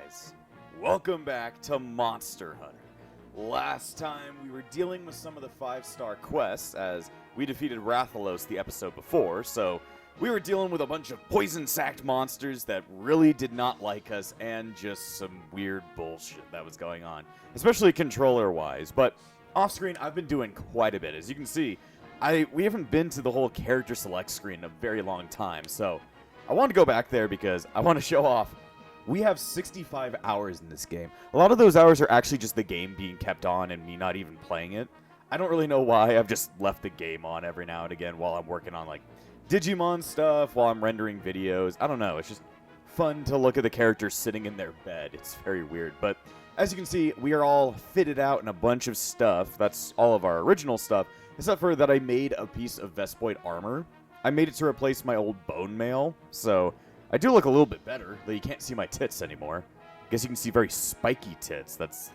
guys, welcome back to Monster Hunter. Last time we were dealing with some of the 5-star quests as we defeated Rathalos the episode before, so we were dealing with a bunch of poison-sacked monsters that really did not like us and just some weird bullshit that was going on, especially controller-wise. But off-screen, I've been doing quite a bit. As you can see, we haven't been to the whole character select screen in a very long time, so I want to go back there because I want to show off. We have 65 hours in this game. A lot of those hours are actually just the game being kept on and me not even playing it. I don't really know why. I've just left the game on every now and again while I'm working on, like, Digimon stuff, while I'm rendering videos. I don't know. It's just fun to look at the characters sitting in their bed. It's very weird. But as you can see, we are all fitted out in a bunch of stuff. That's all of our original stuff, except for that I made a piece of Vespoid armor. I made it to replace my old bone mail, so I do look a little bit better, though you can't see my tits anymore. I guess you can see very spiky tits. That's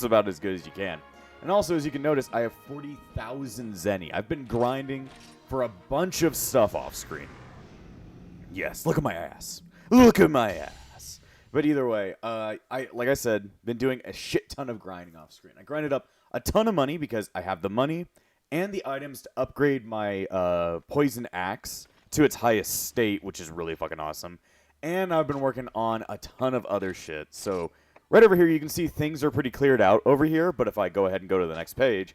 about as good as you can. And also, as you can notice, I have 40,000 Zenny. I've been grinding for a bunch of stuff off screen. Yes, look at my ass. Look at my ass. But either way, like I said, been doing a shit ton of grinding off screen. I grinded up a ton of money because I have the money and the items to upgrade my poison axe to its highest state, which is really fucking awesome. And I've been working on a ton of other shit. So right over here, you can see things are pretty cleared out over here. But if I go ahead and go to the next page,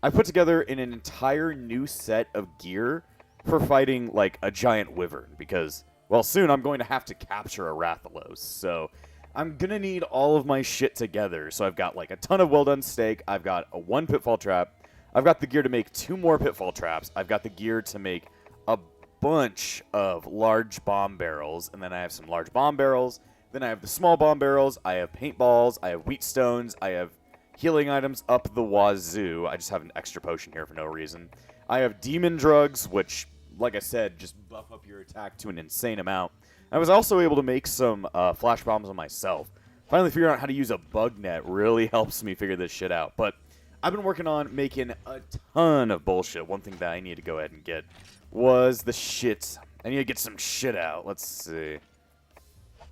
I put together an entire new set of gear for fighting like a giant wyvern. Because, well, soon I'm going to have to capture a Rathalos. So I'm going to need all of my shit together. So I've got like a ton of well-done steak. I've got a 1 pitfall trap. I've got the gear to make 2 more pitfall traps. I've got the gear to make a bunch of large bomb barrels, and then I have some large bomb barrels. Then I have the small bomb barrels. I have paintballs. I have wheat stones. I have healing items up the wazoo. I just have an extra potion here for no reason. I have demon drugs, which, like I said, just buff up your attack to an insane amount. I was also able to make some flash bombs on myself. Finally figuring out how to use a bug net really helps me figure this shit out. But I've been working on making a ton of bullshit. One thing that I need to go ahead and get was the shit. I need to get some shit out. Let's see.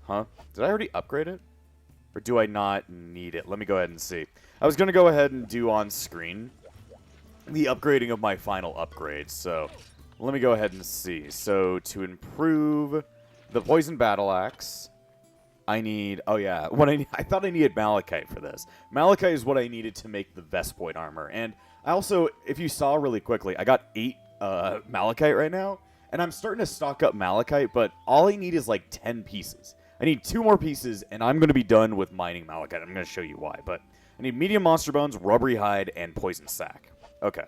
Huh? Did I already upgrade it? Or do I not need it? Let me go ahead and see. I was going to go ahead and do on screen the upgrading of my final upgrade. So let me go ahead and see. So to improve the poison battle axe, I need, oh yeah, I thought I needed malachite for this. Malachite is what I needed to make the Vespoid armor. And I also, if you saw really quickly, I got 8 malachite right now. And I'm starting to stock up malachite, but all I need is like 10 pieces. I need 2 more pieces, and I'm going to be done with mining malachite. I'm going to show you why. But I need medium monster bones, rubbery hide, and poison sac. Okay.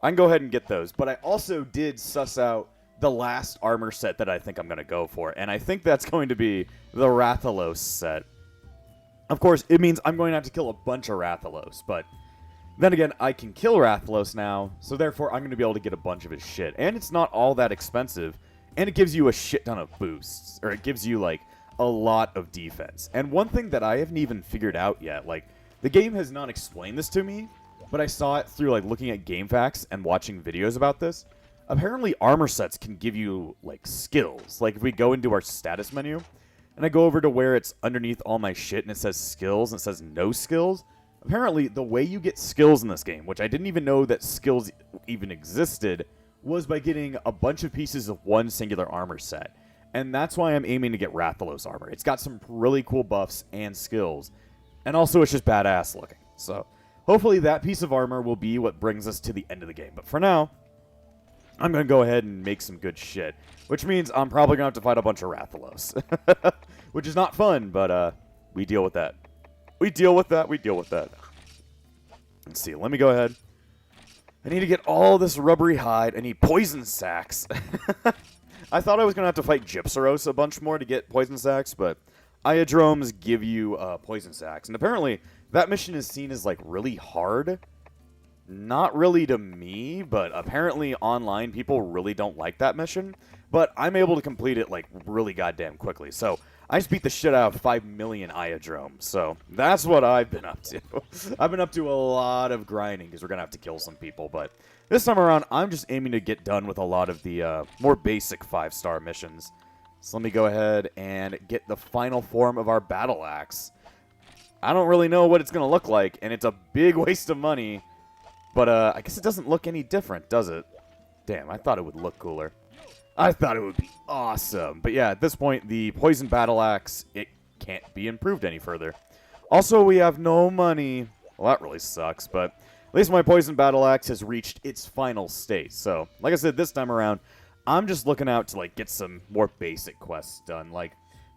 I can go ahead and get those. But I also did suss out the last armor set that I think I'm going to go for. And I think that's going to be the Rathalos set. Of course, it means I'm going to have to kill a bunch of Rathalos. But then again, I can kill Rathalos now. So therefore, I'm going to be able to get a bunch of his shit. And it's not all that expensive. And it gives you a shit ton of boosts. Or it gives you, like, a lot of defense. And one thing that I haven't even figured out yet, like, the game has not explained this to me, but I saw it through, like, looking at game facts and watching videos about this. Apparently, armor sets can give you, like, skills. Like, if we go into our status menu, and I go over to where it's underneath all my shit, and it says skills, and it says no skills, apparently, the way you get skills in this game, which I didn't even know that skills even existed, was by getting a bunch of pieces of one singular armor set. And that's why I'm aiming to get Rathalos armor. It's got some really cool buffs and skills, and also it's just badass looking. So, hopefully that piece of armor will be what brings us to the end of the game. But for now, I'm going to go ahead and make some good shit, which means I'm probably going to have to fight a bunch of Rathalos, which is not fun, but we deal with that. We deal with that. We deal with that. Let's see. Let me go ahead. I need to get all this rubbery hide. I need poison sacks. I thought I was going to have to fight Gypsaros a bunch more to get poison sacks, but Iodromes give you poison sacks. And apparently, that mission is seen as, like, really hard. Not really to me, but apparently online people really don't like that mission. But I'm able to complete it, like, really goddamn quickly. So I just beat the shit out of 5 million Iodromes. So that's what I've been up to. I've been up to a lot of grinding because we're going to have to kill some people. But this time around, I'm just aiming to get done with a lot of the more basic 5-star missions. So let me go ahead and get the final form of our battle axe. I don't really know what it's going to look like, and it's a big waste of money. But I guess it doesn't look any different, does it? Damn, I thought it would look cooler. I thought it would be awesome. But yeah, at this point, the poison battle axe, it can't be improved any further. Also, we have no money. Well, that really sucks, but at least my poison battle axe has reached its final state. So, like I said, this time around, I'm just looking out to like get some more basic quests done, like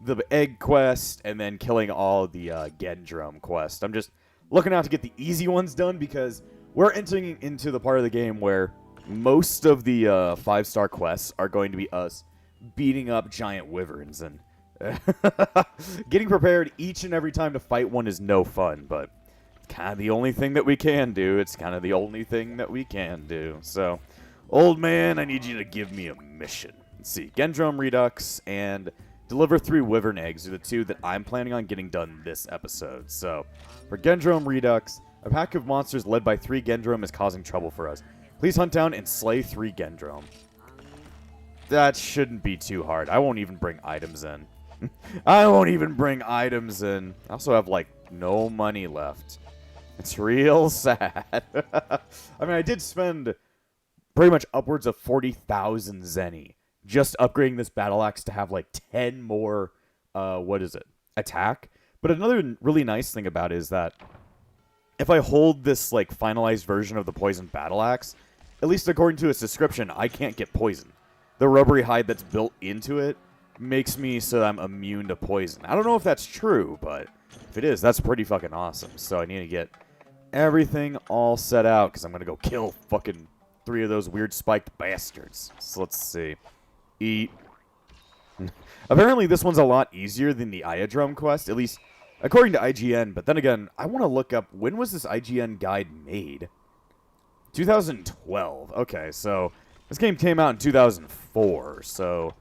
the egg quest and then killing all the Gendrome quest. I'm just looking out to get the easy ones done because we're entering into the part of the game where most of the 5-star quests are going to be us beating up giant wyverns, and getting prepared each and every time to fight one is no fun, but it's kind of the only thing that we can do. It's kind of the only thing that we can do. So, old man, I need you to give me a mission. Let's see, Gendrome Redux and deliver 3 wyvern eggs are the 2 that I'm planning on getting done this episode. So, for Gendrome Redux, a pack of monsters led by 3 Gendrome is causing trouble for us. Please hunt down and slay 3 Gendrome. That shouldn't be too hard. I won't even bring items in. I won't even bring items in. I also have, like, no money left. It's real sad. I mean, I did spend pretty much upwards of 40,000 zenny just upgrading this battle axe to have, like, 10 more, attack. But another really nice thing about it is that if I hold this, like, finalized version of the poison battle axe, at least according to its description, I can't get poisoned. The rubbery hide that's built into it makes me so that I'm immune to poison. I don't know if that's true, but if it is, that's pretty fucking awesome. So I need to get everything all set out because I'm going to go kill fucking 3 of those weird spiked bastards. So let's see. Eat. Apparently this one's a lot easier than the Iodrome quest, at least according to IGN. But then again, I want to look up, when was this IGN guide made? 2012. Okay, so this game came out in 2004, so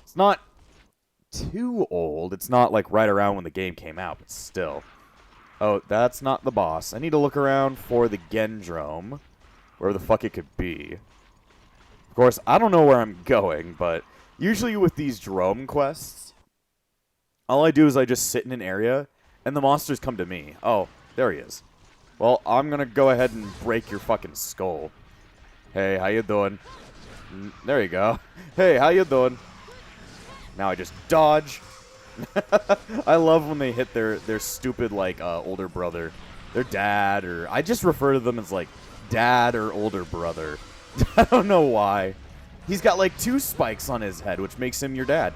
it's not too old. It's not like right around when the game came out, but still. Oh, that's not the boss. I need to look around for the Gendrome, wherever the fuck it could be. Of course, I don't know where I'm going, but usually with these drome quests, all I do is I just sit in an area, and the monsters come to me. Oh, there he is. Well, I'm gonna go ahead and break your fucking skull. Hey, how you doing? There you go. Hey, how you doing? Now I just dodge. I love when they hit their stupid, like, older brother. Their dad, or I just refer to them as, like, dad or older brother. I don't know why. He's got, like, 2 spikes on his head, which makes him your dad.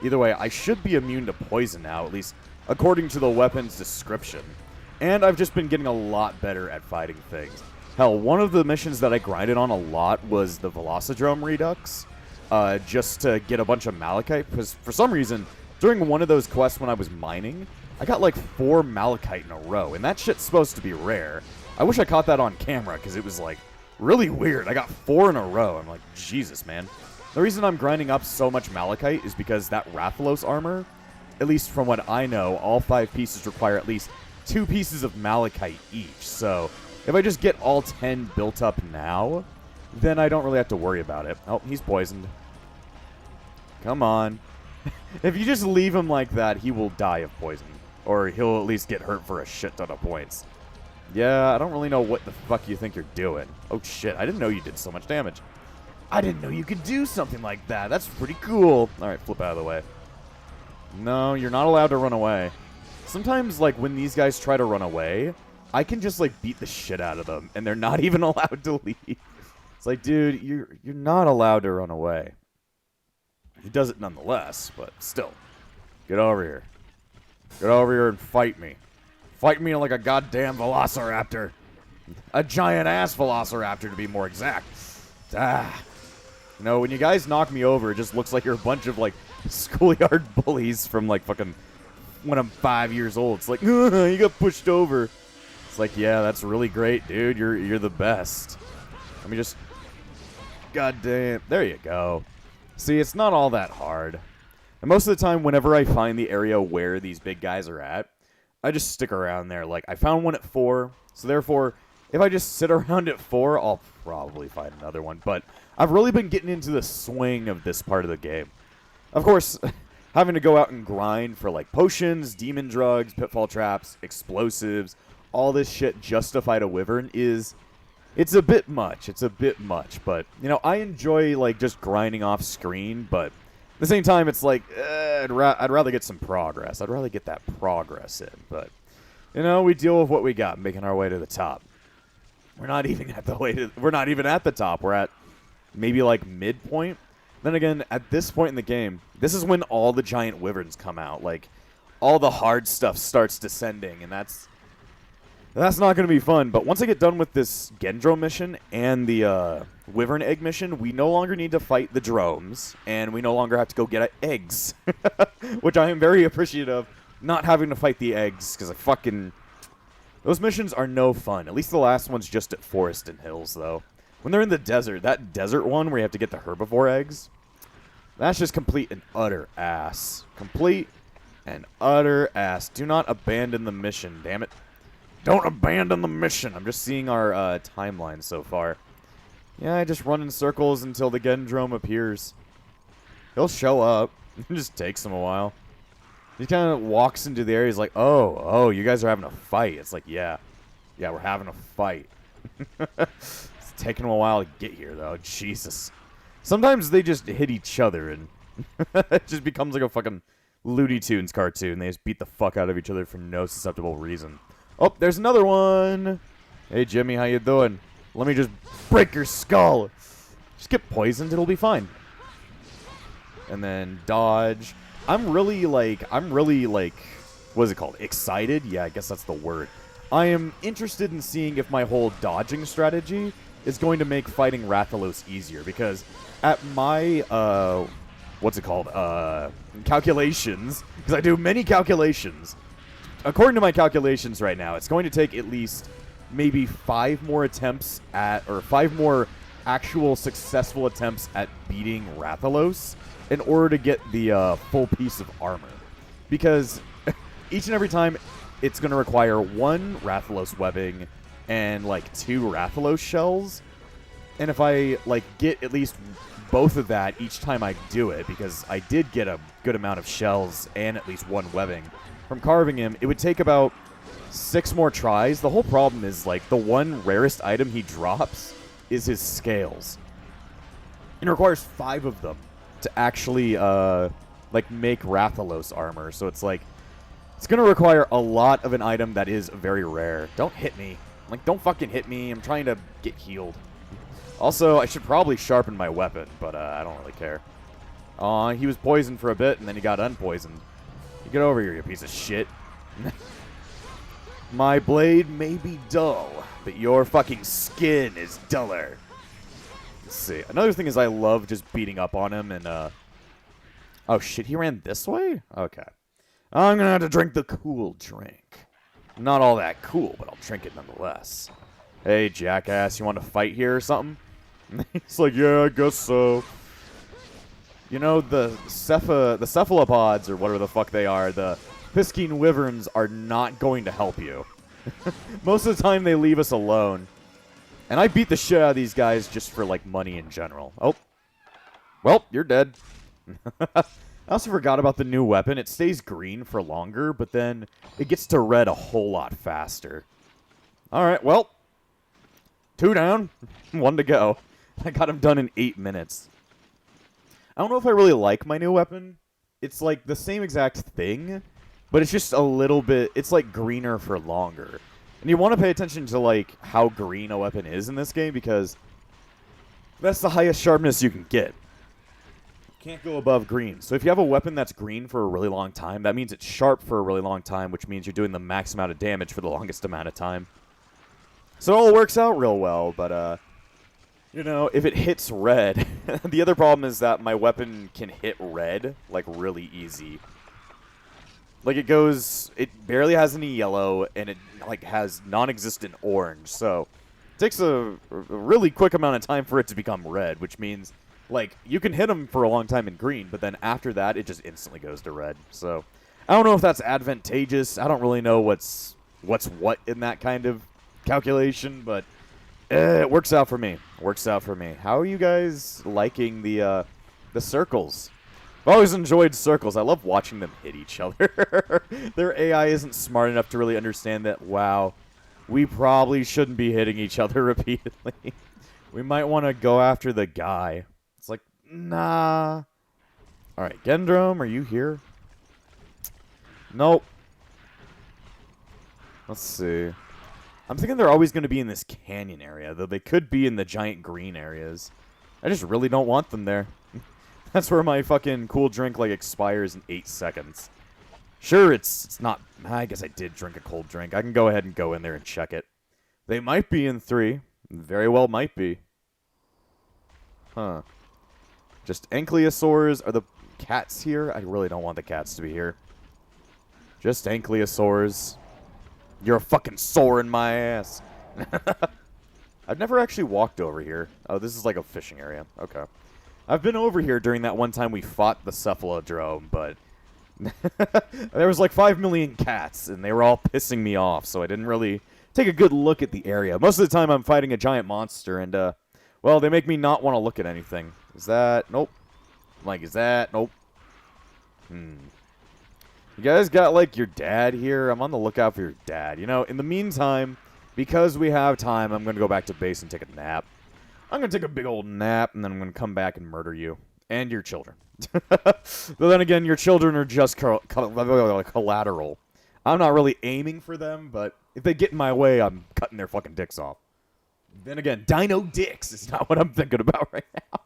Either way, I should be immune to poison now, at least according to the weapon's description. And I've just been getting a lot better at fighting things. Hell, one of the missions that I grinded on a lot was the Velocidrome Redux, just to get a bunch of malachite, because for some reason, during one of those quests when I was mining, I got like 4 malachite in a row, and that shit's supposed to be rare. I wish I caught that on camera, because it was like really weird. I got 4 in a row. I'm like, Jesus, man. The reason I'm grinding up so much malachite is because that Rathalos armor, at least from what I know, all 5 pieces require at least 2 pieces of malachite each. So if I just get all 10 built up now, then I don't really have to worry about it. Oh, he's poisoned. Come on. If you just leave him like that, he will die of poison. Or he'll at least get hurt for a shit ton of points. Yeah, I don't really know what the fuck you think you're doing. Oh shit, I didn't know you did so much damage. I didn't know you could do something like that. That's pretty cool. Alright, flip out of the way. No, you're not allowed to run away. Sometimes, like, when these guys try to run away, I can just, like, beat the shit out of them, and they're not even allowed to leave. It's like, dude, you're not allowed to run away. He does it nonetheless, but still. Get over here. Get over here and fight me. Fight me like a goddamn velociraptor. A giant-ass velociraptor, to be more exact. Ah. You know, when you guys knock me over, it just looks like you're a bunch of, like, schoolyard bullies from, like, fucking when I'm 5 years old. It's like, you got pushed over. It's like, yeah, that's really great, dude. You're the best. Let me just... Goddamn. There you go. See, it's not all that hard. And most of the time, whenever I find the area where these big guys are at, I just stick around there. Like, I found one at 4, so therefore, if I just sit around at 4, I'll probably find another one. But I've really been getting into the swing of this part of the game. Of course, having to go out and grind for like potions, demon drugs, pitfall traps, explosives, all this shit just to fight a wyvern it's a bit much. It's a bit much, but you know, I enjoy like just grinding off screen, but at the same time it's like I'd rather get some progress. I'd rather get that progress in, but you know, we deal with what we got, making our way to the top. We're not even at the top. We're at maybe like midpoint. Then again, at this point in the game, this is when all the giant wyverns come out. Like, all the hard stuff starts descending, and that's not going to be fun. But once I get done with this Gendro mission and the Wyvern Egg mission, we no longer need to fight the drones, and we no longer have to go get eggs, which I am very appreciative of, not having to fight the eggs, because those missions are no fun. At least the last one's just at Forest and Hills, though. When they're in the desert, that desert one where you have to get the herbivore eggs, that's just complete and utter ass. Complete and utter ass. Do not abandon the mission, damn it. Don't abandon the mission. I'm just seeing our timeline so far. Yeah, I just run in circles until the Gendrome appears. He'll show up. It just takes him a while. He kind of walks into the area. He's like, oh, you guys are having a fight. It's like, yeah, we're having a fight. It's taking him a while to get here, though. Jesus. Sometimes they just hit each other, and it just becomes like a fucking Looney Tunes cartoon. They just beat the fuck out of each other for no susceptible reason. Oh, there's another one. Hey, Jimmy, how you doing? Let me just break your skull. Just get poisoned. It'll be fine. And then dodge. I'm really like, what is it called? Excited? Yeah, I guess that's the word. I am interested in seeing if my whole dodging strategy is going to make fighting Rathalos easier, because at my, calculations, because I do many calculations, according to my calculations right now, it's going to take at least maybe 5 more attempts or 5 more actual successful attempts at beating Rathalos in order to get the full piece of armor. Because each and every time, it's going to require 1 Rathalos webbing and, 2 Rathalos shells. And if I, get at least both of that each time I do it, because I did get a good amount of shells and at least 1 webbing from carving him, it would take about 6 more tries. The whole problem is, the one rarest item he drops is his scales. And it requires 5 of them to actually, make Rathalos armor. So it's it's going to require a lot of an item that is very rare. Don't hit me. Don't fucking hit me. I'm trying to get healed. Also, I should probably sharpen my weapon, but I don't really care. Aw, he was poisoned for a bit, and then he got unpoisoned. You get over here, you piece of shit. My blade may be dull, but your fucking skin is duller. Let's see. Another thing is I love just beating up on him, and, oh, shit, he ran this way? Okay. I'm gonna have to drink the cool drink. Not all that cool, but I'll drink it nonetheless. Hey, jackass, you want to fight here or something? He's like, yeah, I guess so. You know, the cephalopods, or whatever the fuck they are, the Piscine wyverns are not going to help you. Most of the time, they leave us alone. And I beat the shit out of these guys just for, money in general. Oh. Well, you're dead. I also forgot about the new weapon. It stays green for longer, but then it gets to red a whole lot faster. Alright, well. 2 down. 1 to go. I got him done in 8 minutes. I don't know if I really like my new weapon. It's the same exact thing, but it's just a little bit, it's greener for longer. And you want to pay attention to how green a weapon is in this game, because that's the highest sharpness you can get. Can't go above green. So if you have a weapon that's green for a really long time, that means it's sharp for a really long time, which means you're doing the max amount of damage for the longest amount of time. So it all works out real well, but, you know, if it hits red, the other problem is that my weapon can hit red, really easy. It barely has any yellow, and it, has non-existent orange, so it takes a really quick amount of time for it to become red, which means, you can hit them for a long time in green, but then after that, it just instantly goes to red. So, I don't know if that's advantageous. I don't really know what's what in that kind of calculation, but it works out for me. It works out for me. How are you guys liking the circles? I've always enjoyed circles. I love watching them hit each other. Their AI isn't smart enough to really understand that, wow, we probably shouldn't be hitting each other repeatedly. We might want to go after the guy. It's like, nah. Alright, Gendrome, are you here? Nope. Let's see. I'm thinking they're always going to be in this canyon area, though they could be in the giant green areas. I just really don't want them there. That's where my fucking cool drink, like, expires in 8 seconds. Sure, it's not... I guess I did drink a cold drink. I can go ahead and go in there and check it. They might be in 3. Very well might be. Huh. Just ankylosaurs. Are the cats here? I really don't want the cats to be here. Just ankylosaurs. You're a fucking sore in my ass. I've never actually walked over here. Oh, this is like a fishing area. Okay. I've been over here during that one time we fought the cephalodrome, but there was like 5 million cats, and they were all pissing me off, so I didn't really take a good look at the area. Most of the time I'm fighting a giant monster, and, well, they make me not want to look at anything. Is that? Nope. Like, is that? Nope. You guys got, like, your dad here? I'm on the lookout for your dad. You know, in the meantime, because we have time, I'm going to go back to base and take a nap. I'm going to take a big old nap, and then I'm going to come back and murder you. And your children. But then again, your children are just collateral. I'm not really aiming for them, but if they get in my way, I'm cutting their fucking dicks off. Then again, dino dicks is not what I'm thinking about right now.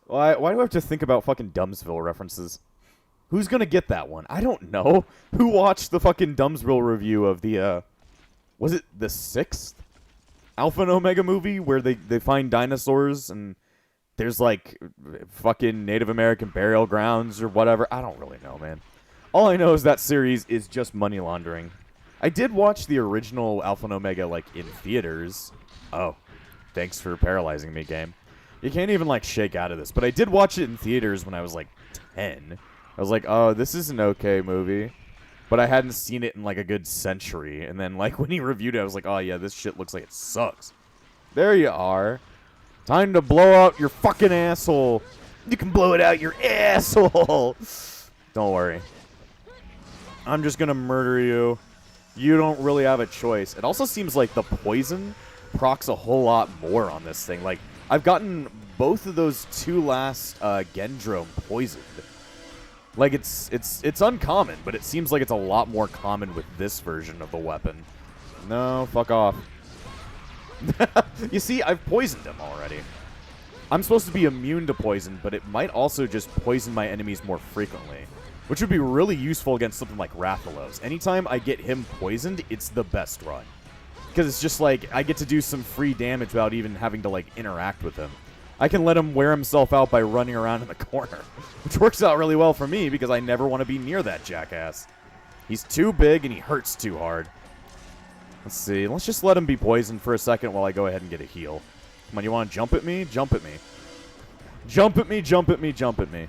Why do I have to think about fucking Dumbsville references? Who's gonna get that one? I don't know. Who watched the fucking Dumbsville review of the, was it the 6th Alpha and Omega movie where they find dinosaurs and there's like fucking Native American burial grounds or whatever? I don't really know, man. All I know is that series is just money laundering. I did watch the original Alpha and Omega, like, in theaters. Oh, thanks for paralyzing me, game. You can't even, like, shake out of this. But I did watch it in theaters when I was, like, 10. I was like, oh, this is an okay movie. But I hadn't seen it in, like, a good century. And then, like, when he reviewed it, I was like, oh, yeah, this shit looks like it sucks. There you are. Time to blow out your fucking asshole. You can blow it out your asshole. Don't worry. I'm just gonna murder you. You don't really have a choice. It also seems like the poison procs a whole lot more on this thing. Like, I've gotten both of those 2 last Gendrome poisoned. Like, it's uncommon, but it seems like it's a lot more common with this version of the weapon. No, fuck off. You see, I've poisoned him already. I'm supposed to be immune to poison, but it might also just poison my enemies more frequently, which would be really useful against something like Rathalos. Anytime I get him poisoned, it's the best run. Because it's just like, I get to do some free damage without even having to, like, interact with him. I can let him wear himself out by running around in the corner, which works out really well for me because I never want to be near that jackass. He's too big and he hurts too hard. Let's see. Let's just let him be poisoned for a second while I go ahead and get a heal. Come on, you want to jump at me? Jump at me. Jump at me, jump at me, jump at me.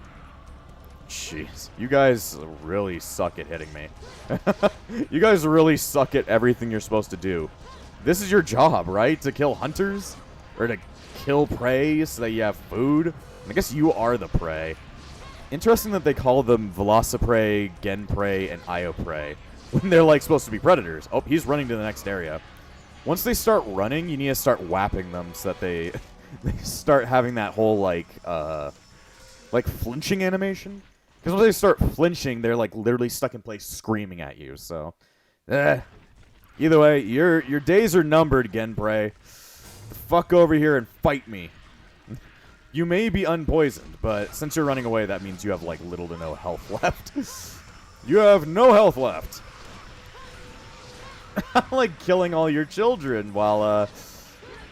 Jeez. You guys really suck at hitting me. You guys really suck at everything you're supposed to do. This is your job, right? To kill hunters? Or to kill prey so that you have food? I guess you are the prey. Interesting that they call them Velociprey, Genprey, and Ioprey when they're, like, supposed to be predators. Oh, he's running to the next area. Once they start running, you need to start whapping them so that they start having that whole, like flinching animation. Because when they start flinching, they're, like, literally stuck in place screaming at you, so... Either way, your days are numbered, Genprey. Fuck over here and fight me. You may be unpoisoned, but since you're running away, that means you have, like, little to no health left. You have no health left. I'm, like, killing all your children while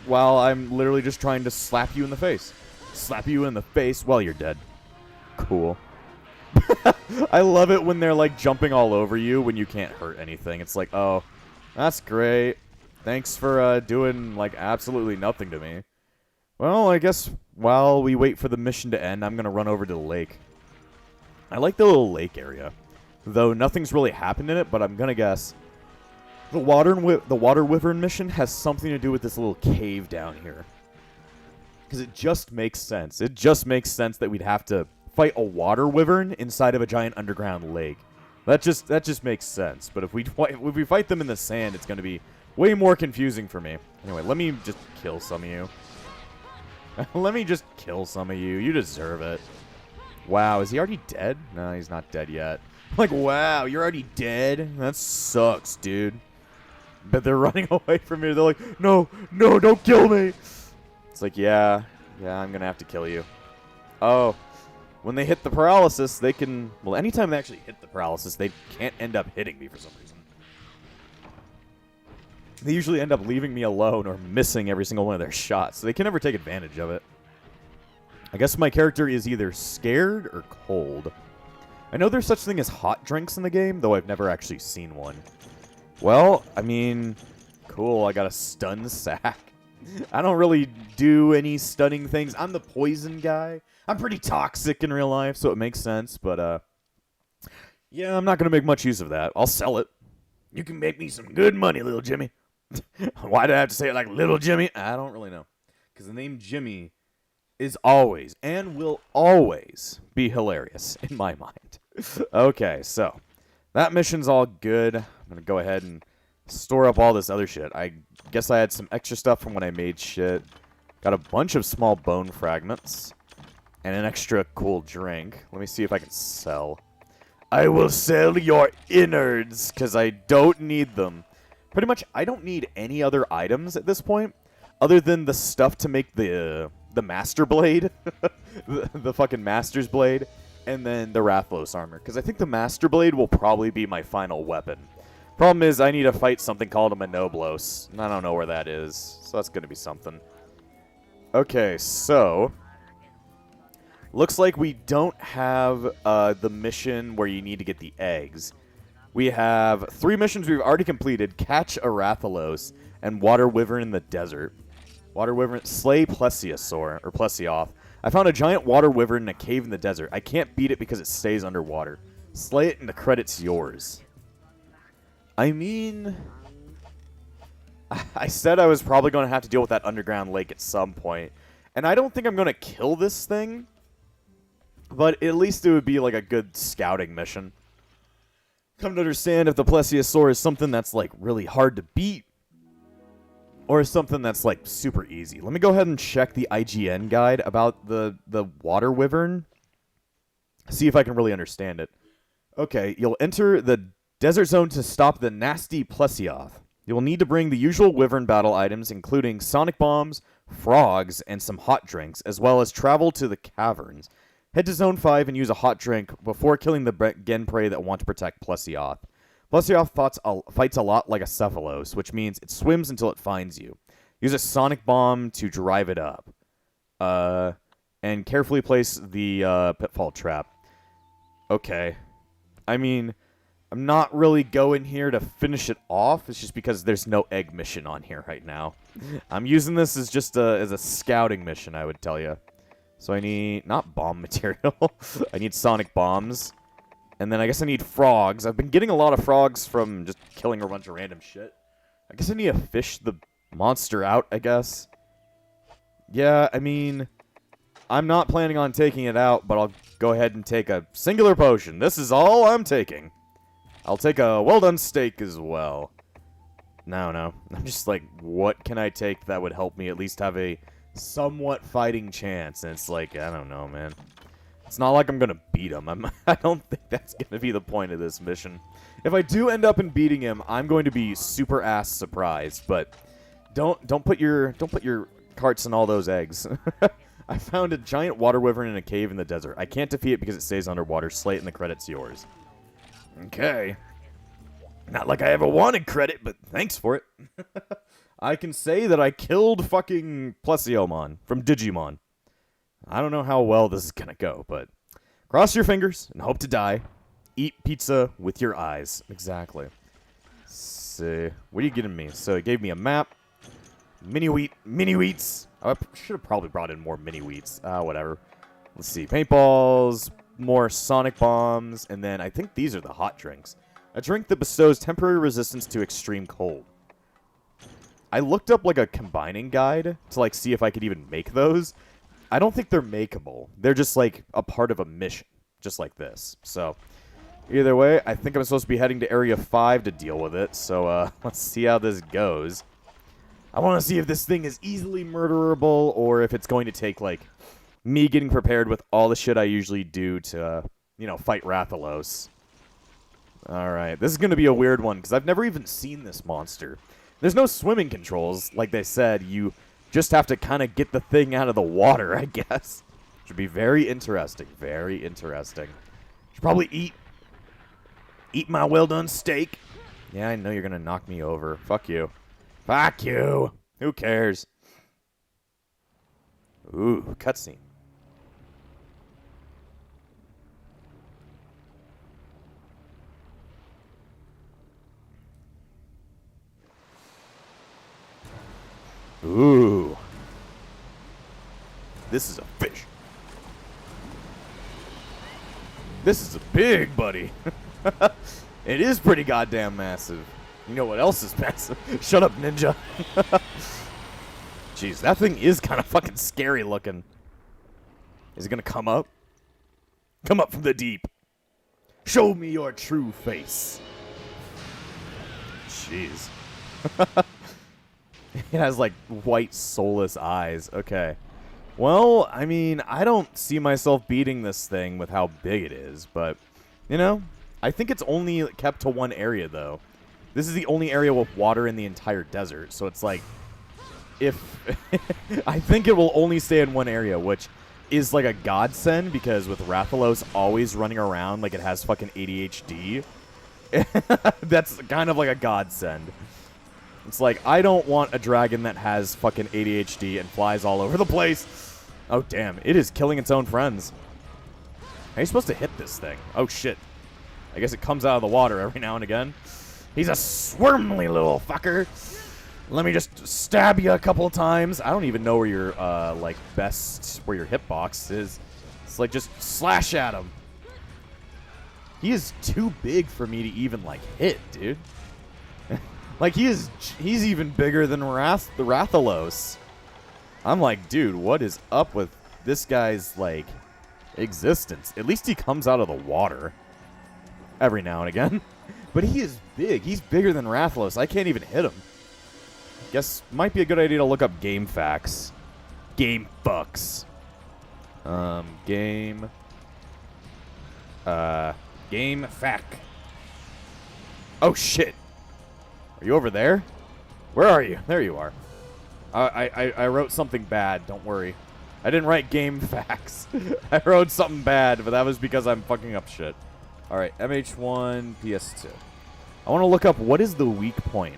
I'm literally just trying to slap you in the face. Slap you in the face while you're dead. Cool. I love it when they're, like, jumping all over you when you can't hurt anything. It's like, oh, that's great. Thanks for doing, like, absolutely nothing to me. Well, I guess while we wait for the mission to end, I'm going to run over to the lake. I like the little lake area, though nothing's really happened in it, but I'm going to guess the water wyvern mission has something to do with this little cave down here. Because it just makes sense. It just makes sense that we'd have to fight a water wyvern inside of a giant underground lake. That just makes sense. But if we fight them in the sand, it's going to be way more confusing for me. Anyway, let me just kill some of you. Let me just kill some of you. You deserve it. Wow, is he already dead? No, he's not dead yet. Like, wow, you're already dead? That sucks, dude. But they're running away from me. They're like, no, no, don't kill me. It's like, yeah, I'm going to have to kill you. Oh, when they hit the paralysis, they can... Well, anytime they actually hit the paralysis, they can't end up hitting me for some reason. They usually end up leaving me alone or missing every single one of their shots, so they can never take advantage of it. I guess my character is either scared or cold. I know there's such thing as hot drinks in the game, though I've never actually seen one. Well, I mean, cool, I got a stun sack. I don't really do any stunning things. I'm the poison guy. I'm pretty toxic in real life, so it makes sense, but, yeah, I'm not going to make much use of that. I'll sell it. You can make me some good money, little Jimmy. Why do I have to say it like little Jimmy? I don't really know. Because the name Jimmy is always and will always be hilarious in my mind. Okay, so that mission's all good. I'm going to go ahead and store up all this other shit. I guess I had some extra stuff from when I made shit. Got a bunch of small bone fragments and an extra cool drink. Let me see if I can sell. I will sell your innards because I don't need them. Pretty much, I don't need any other items at this point other than the stuff to make the Master Blade, the fucking Master's Blade, and then the Rathalos armor. Because I think the Master Blade will probably be my final weapon. Problem is, I need to fight something called a Monoblos, and I don't know where that is, so that's going to be something. Okay, so... Looks like we don't have the mission where you need to get the eggs. We have 3 missions we've already completed. Catch a Rathalos and Water Wyvern in the Desert. Water Wyvern, slay Plesiosaur, or Plesioth. I found a giant Water Wyvern in a cave in the desert. I can't beat it because it stays underwater. Slay it and the credit's yours. I mean... I said I was probably going to have to deal with that underground lake at some point. And I don't think I'm going to kill this thing. But at least it would be like a good scouting mission. Come to understand if the Plesiosaur is something that's like really hard to beat. Or something that's like super easy. Let me go ahead and check the IGN guide about the Water Wyvern. See if I can really understand it. Okay, you'll enter the desert zone to stop the nasty Plesioth. You will need to bring the usual Wyvern battle items, including sonic bombs, frogs, and some hot drinks, as well as travel to the caverns. Head to Zone 5 and use a hot drink before killing the Genprey that want to protect Plesioth. Plesioth fights a lot like a Cephalos, which means it swims until it finds you. Use a sonic bomb to drive it up. And carefully place the pitfall trap. Okay. I mean, I'm not really going here to finish it off. It's just because there's no egg mission on here right now. I'm using this as just as a scouting mission, I would tell you. So I need, not bomb material, I need sonic bombs. And then I guess I need frogs. I've been getting a lot of frogs from just killing a bunch of random shit. I guess I need to fish the monster out, I guess. Yeah, I mean, I'm not planning on taking it out, but I'll go ahead and take a singular potion. This is all I'm taking. I'll take a well-done steak as well. No. I'm just like, what can I take that would help me at least have a somewhat fighting chance? And it's like, I don't know, man. It's not like I'm gonna beat him. I don't think that's gonna be the point of this mission. If I do end up in beating him, I'm going to be super ass surprised. But don't put your carts in all those eggs. I found a giant water wyvern in a cave in the desert. I can't defeat it because it stays underwater. Slay it and the credit's yours. Okay. Not like I ever wanted credit, but thanks for it. I can say that I killed fucking Plesiomon from Digimon. I don't know how well this is gonna go, but cross your fingers and hope to die. Eat pizza with your eyes. Exactly. Let's see. What are you giving me? So it gave me a map. Mini wheats. I should have probably brought in more mini wheats. Whatever. Let's see. Paintballs, more sonic bombs, and then I think these are the hot drinks. A drink that bestows temporary resistance to extreme cold. I looked up like a combining guide to like see if I could even make those. I don't think they're makeable. They're just like a part of a mission, just like this. So either way, I think I'm supposed to be heading to Area 5 to deal with it. So let's see how this goes. I want to see if this thing is easily murderable or if it's going to take like me getting prepared with all the shit I usually do to, you know, fight Rathalos. Alright, this is going to be a weird one because I've never even seen this monster. There's no swimming controls. Like they said, you just have to kind of get the thing out of the water, I guess. Should be very interesting. Very interesting. Should probably eat my well-done steak. Yeah, I know you're going to knock me over. Fuck you. Fuck you. Who cares? Ooh, cutscene. Ooh. This is a fish. This is a big buddy. It is pretty goddamn massive. You know what else is massive? Shut up, ninja. Jeez, that thing is kind of fucking scary looking. Is it gonna come up? Come up from the deep. Show me your true face. Jeez. It has, like, white, soulless eyes. Okay. Well, I mean, I don't see myself beating this thing with how big it is, but, you know, I think it's only kept to one area, though. This is the only area with water in the entire desert, so it's like, if... I think it will only stay in one area, which is, like, a godsend, because with Rathalos always running around like it has fucking ADHD, that's kind of like a godsend. It's like, I don't want a dragon that has fucking ADHD and flies all over the place. Oh, damn. It is killing its own friends. How are you supposed to hit this thing? Oh, shit. I guess it comes out of the water every now and again. He's a squirmly little fucker. Let me just stab you a couple times. I don't even know where your, like, where your hitbox is. It's like, just slash at him. He is too big for me to even, like, hit, dude. Like, he's even bigger than the Rathalos. I'm like, dude, what is up with this guy's, like, existence? At least he comes out of the water every now and again. But he is big. He's bigger than Rathalos. I can't even hit him. Guess might be a good idea to look up game facts. Game fucks. Game fact. Oh, shit. Are you over there? Where are you? There you are. I wrote something bad. Don't worry. I didn't write game facts. I wrote something bad, but that was because I'm fucking up shit. Alright, MH1, PS2. I want to look up what is the weak point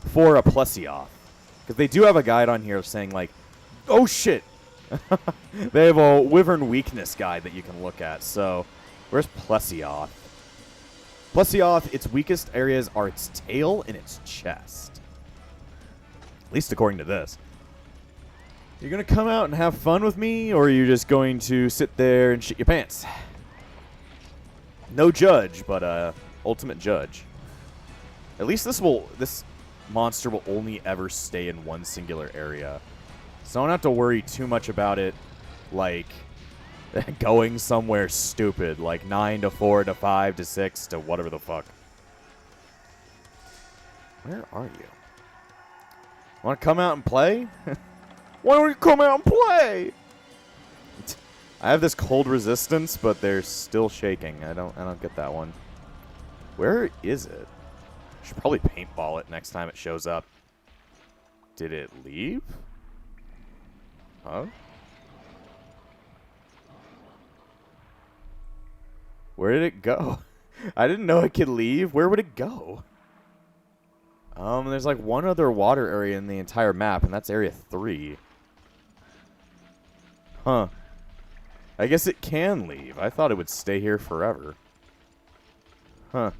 for a Plesioth. Because they do have a guide on here saying, like, oh shit! They have a Wyvern weakness guide that you can look at. So, where's Plesioth? Plesioth, its weakest areas are its tail and its chest. At least according to this. You're going to come out and have fun with me, or are you just going to sit there and shit your pants? No judge, but ultimate judge. At least this monster will only ever stay in one singular area. So I don't have to worry too much about it, like, going somewhere stupid, like 9 to 4 to 5 to 6 to whatever the fuck. Where are you? Want to come out and play? Why don't you come out and play? I have this cold resistance, but they're still shaking. I don't get that one. Where is it? I should probably paintball it next time it shows up. Did it leave? Huh? Where did it go? I didn't know it could leave. Where would it go? There's like one other water area in the entire map, and that's Area 3. Huh. I guess it can leave. I thought it would stay here forever. Huh.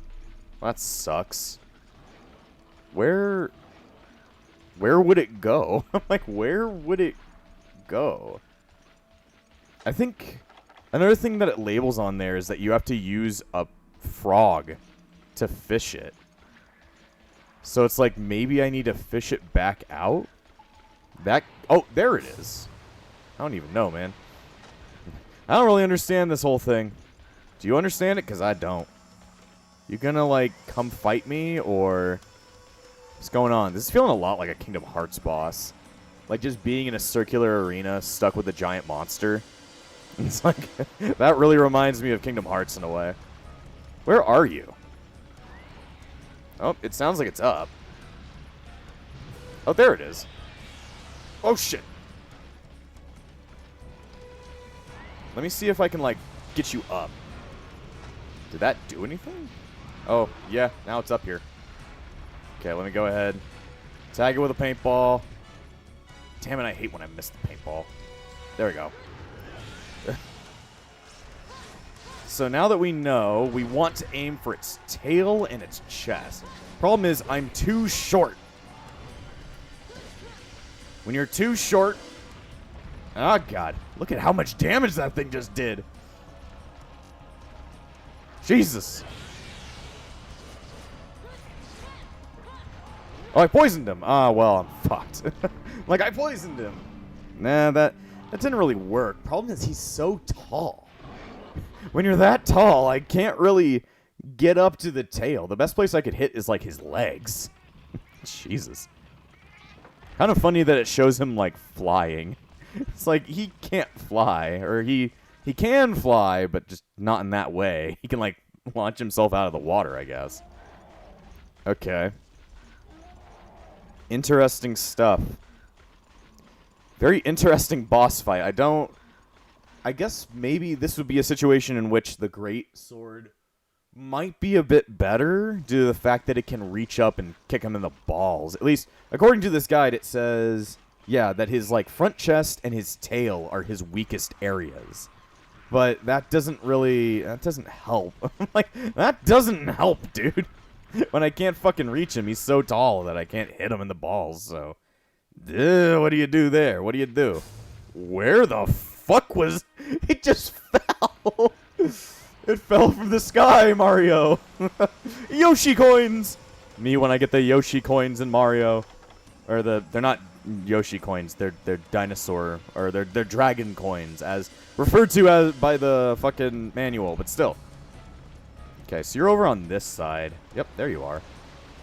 That sucks. Where would it go? I'm like, where would it go? I think another thing that it labels on there is that you have to use a frog to fish it. So it's like, maybe I need to fish it back out? Oh, there it is. don't even know, man. I don't really understand this whole thing. Do you understand it? Because I don't. You gonna, like, come fight me, or what's going on? This is feeling a lot like a Kingdom Hearts boss. Like, just being in a circular arena stuck with a giant monster. It's like, that really reminds me of Kingdom Hearts in a way. Where are you? Oh, it sounds like it's up. Oh, there it is. Oh, shit. Let me see if I can, like, get you up. Did that do anything? Oh, yeah, now it's up here. Okay, let me go ahead. Tag it with a paintball. Damn it, I hate when I miss the paintball. There we go. So now that we know, we want to aim for its tail and its chest. Problem is, I'm too short. When you're too short... Oh, God. Look at how much damage that thing just did. Jesus. Oh, I poisoned him. Ah, well, I'm fucked. Like, I poisoned him. Nah, that didn't really work. Problem is, he's so tall. When you're that tall, I can't really get up to the tail. The best place I could hit is, like, his legs. Jesus. Kind of funny that it shows him, like, flying. It's like, he can't fly. Or he can fly, but just not in that way. He can, like, launch himself out of the water, I guess. Okay. Interesting stuff. Very interesting boss fight. I guess maybe this would be a situation in which the Great Sword might be a bit better due to the fact that it can reach up and kick him in the balls. At least, according to this guide, it says, yeah, that his, like, front chest and his tail are his weakest areas. But that doesn't help. Like, that doesn't help, dude. When I can't fucking reach him, he's so tall that I can't hit him in the balls, so... what do you do there? What do you do? Where the fuck was... It just fell! It fell from the sky, Mario! Yoshi coins! Me when I get the Yoshi coins in Mario. Or they're not Yoshi coins, they're dinosaur, or they're dragon coins, as referred to as by the fucking manual, but still. Okay, so you're over on this side. Yep, there you are.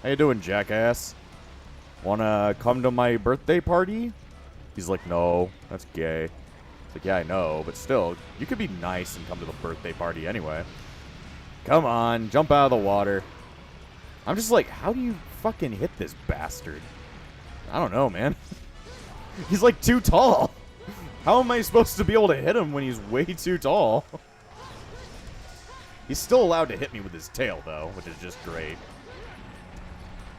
How you doing, jackass? Wanna come to my birthday party? He's like, no, that's gay. It's like, yeah, I know, but still, you could be nice and come to the birthday party anyway. Come on, jump out of the water. I'm just like, how do you fucking hit this bastard? I don't know, man. He's like too tall. How am I supposed to be able to hit him when he's way too tall? He's still allowed to hit me with his tail, though, which is just great.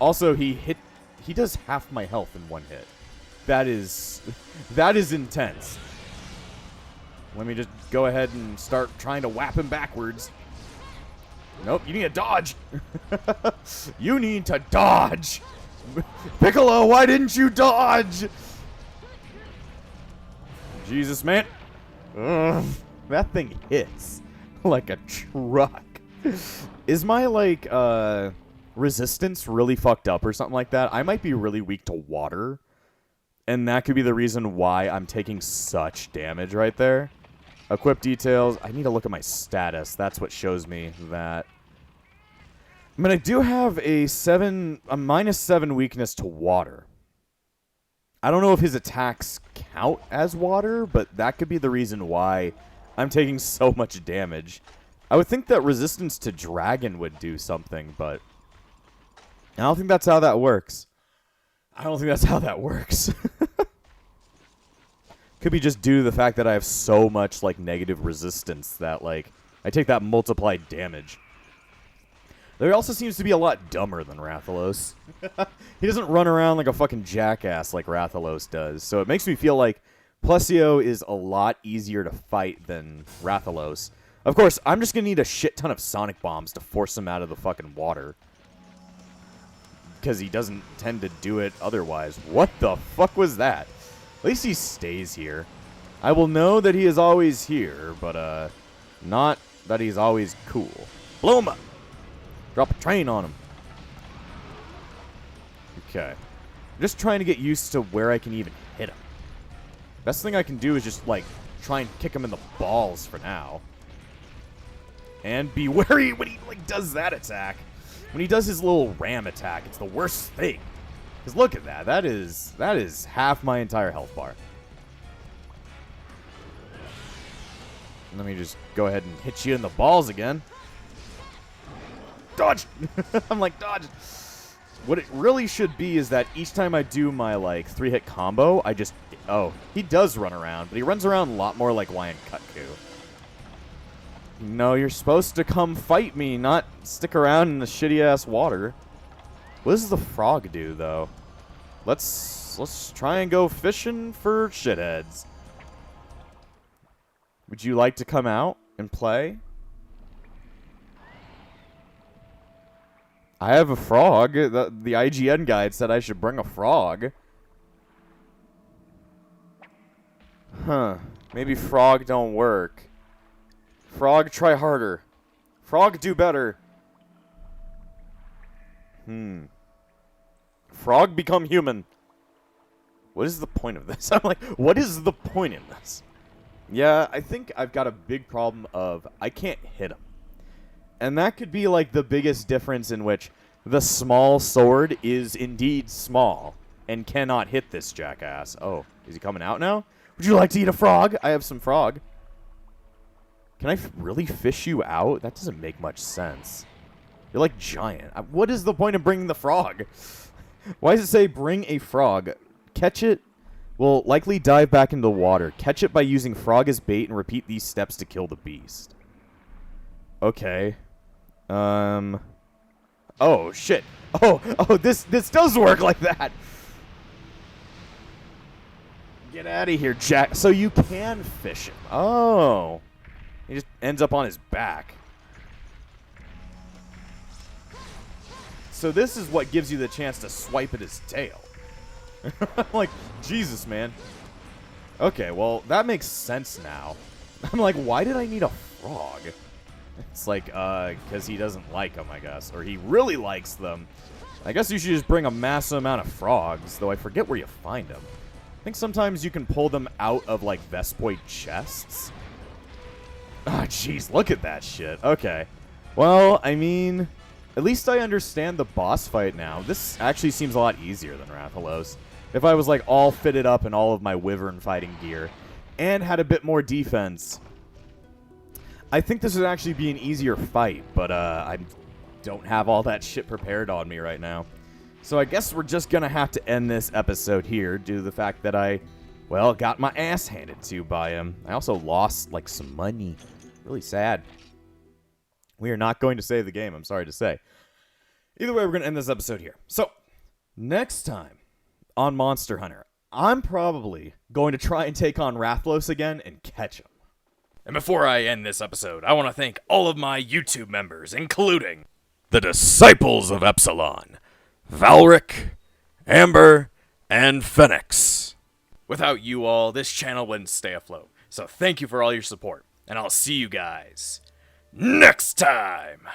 Also, he does half my health in one hit. That is intense. Let me just go ahead and start trying to whap him backwards. Nope, you need to dodge. You need to dodge. Piccolo, why didn't you dodge? Jesus, man. Ugh, that thing hits like a truck. Is my, like, resistance really fucked up or something like that? I might be really weak to water, and that could be the reason why I'm taking such damage right there. Equip details. I need to look at my status. That's what shows me that. I mean, I do have a -7 weakness to water. I don't know if his attacks count as water, but that could be the reason why I'm taking so much damage. I would think that resistance to dragon would do something, but I don't think that's how that works. Could be just due to the fact that I have so much, like, negative resistance that, like, I take that multiplied damage. There also seems to be a lot dumber than Rathalos. He doesn't run around like a fucking jackass like Rathalos does. So it makes me feel like Plesio is a lot easier to fight than Rathalos. Of course, I'm just going to need a shit ton of Sonic Bombs to force him out of the fucking water. Because he doesn't tend to do it otherwise. What the fuck was that? At least he stays here. I will know that he is always here, but not that he's always cool. Blow him up! Drop a train on him. Okay. I'm just trying to get used to where I can even hit him. Best thing I can do is just, like, try and kick him in the balls for now. And be wary when he, like, does that attack. When he does his little ram attack, it's the worst thing. Because look at that. That is half my entire health bar. Let me just go ahead and hit you in the balls again. Dodge! I'm like, dodge! What it really should be is that each time I do my, like, 3-hit combo, I just... Oh, he does run around, but he runs around a lot more like Lion Cutku. No, you're supposed to come fight me, not stick around in the shitty-ass water. What does the frog do, though? Let's try and go fishing for shitheads. Would you like to come out and play? I have a frog. The IGN guide said I should bring a frog. Huh. Maybe frog don't work. Frog, try harder. Frog, do better. Frog, become human. What is the point of this? I'm like, what is the point in this? Yeah, I think I've got a big problem of I can't hit him. And that could be like the biggest difference in which the small sword is indeed small and cannot hit this jackass. Oh, is he coming out now? Would you like to eat a frog? I have some frog. Can I really fish you out? That doesn't make much sense. You're like giant. What is the point of bringing the frog? Why does it say bring a frog? Catch it. Will likely dive back into the water. Catch it by using frog as bait and repeat these steps to kill the beast. Okay. Oh, shit. Oh, this does work like that. Get out of here, Jack. So you can fish him. Oh. He just ends up on his back. So this is what gives you the chance to swipe at his tail. I'm like, Jesus, man. Okay, well, that makes sense now. I'm like, why did I need a frog? It's like, because he doesn't like them, I guess. Or he really likes them. I guess you should just bring a massive amount of frogs, though I forget where you find them. I think sometimes you can pull them out of, like, Vespoid chests. Ah, jeez, look at that shit. Okay. Well, I mean, at least I understand the boss fight now. This actually seems a lot easier than Rathalos. If I was, like, all fitted up in all of my Wyvern fighting gear and had a bit more defense, I think this would actually be an easier fight, but I don't have all that shit prepared on me right now. So I guess we're just going to have to end this episode here due to the fact that I, well, got my ass handed to by him. I also lost, like, some money. Really sad. We are not going to save the game, I'm sorry to say. Either way, we're going to end this episode here. So, next time on Monster Hunter, I'm probably going to try and take on Rathalos again and catch him. And before I end this episode, I want to thank all of my YouTube members, including the Disciples of Epsilon, Valric, Amber, and Phoenix. Without you all, this channel wouldn't stay afloat. So thank you for all your support, and I'll see you guys next time!